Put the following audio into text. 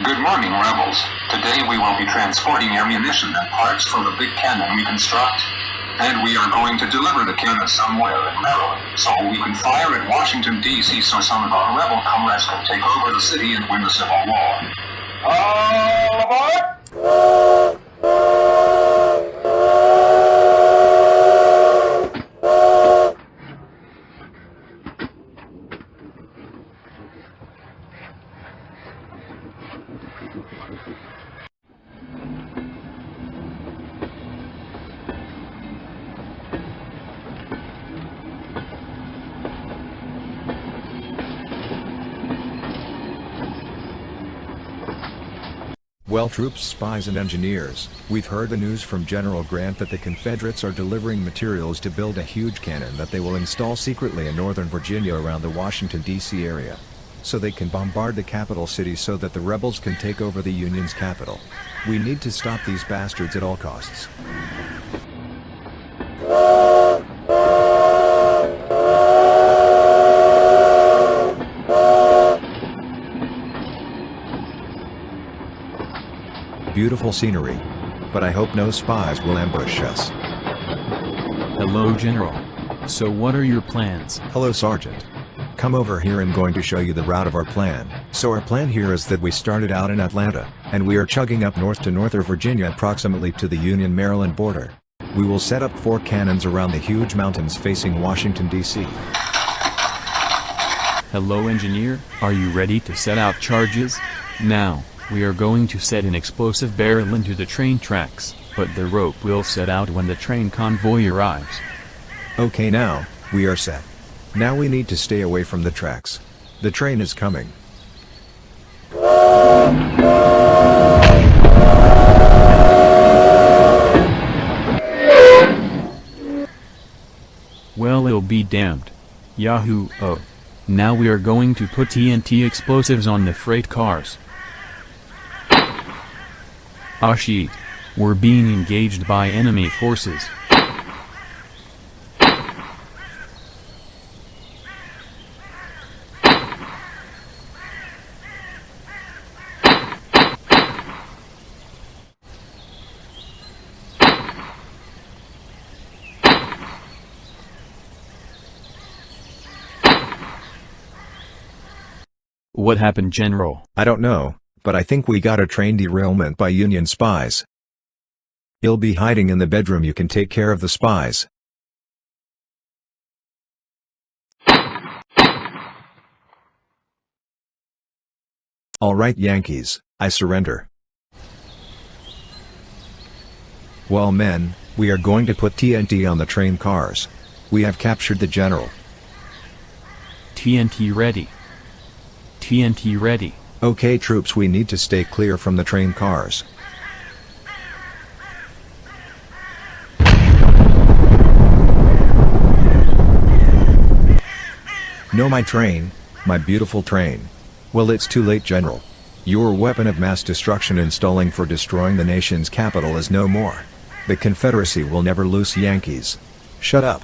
Good morning, rebels. Today we will be transporting ammunition and parts for the big cannon we construct. And we are going to deliver the cannon somewhere in Maryland, so we can fire at Washington, D.C. so some of our rebel comrades can take over the city and win the Civil War. All aboard! Well, troops, spies and engineers, we've heard the news from General Grant that the Confederates are delivering materials to build a huge cannon that they will install secretly in northern Virginia around the Washington, D.C. area. So they can bombard the capital city so that the rebels can take over the Union's capital. We need to stop these bastards at all costs. Beautiful scenery. But I hope no spies will ambush us. Hello, General. So what are your plans? Hello, Sergeant. Come over here. I'm going to show you the route of our plan. So our plan here is that we started out in Atlanta, and we are chugging up north to northern Virginia approximately to the Union-Maryland border. We will set up 4 cannons around the huge mountains facing Washington, D.C. Hello, Engineer. Are you ready to set out charges? Now, we are going to set an explosive barrel into the train tracks, but the rope will set out when the train convoy arrives. Okay, now, we are set. Now we need to stay away from the tracks. The train is coming. Well, it'll be damned. Yahoo! Oh. Now we are going to put TNT explosives on the freight cars. Ah shit. We're being engaged by enemy forces. What happened, General? I don't know, but I think we got a train derailment by Union spies. He'll be hiding in the bedroom. You can take care of the spies. Alright, Yankees, I surrender. Well, men, we are going to put TNT on the train cars. We have captured the general. TNT ready. TNT ready. Okay, troops, we need to stay clear from the train cars. No, my train, my beautiful train. Well, it's too late, General. Your weapon of mass destruction installing for destroying the nation's capital is no more. The Confederacy will never lose, Yankees. Shut up.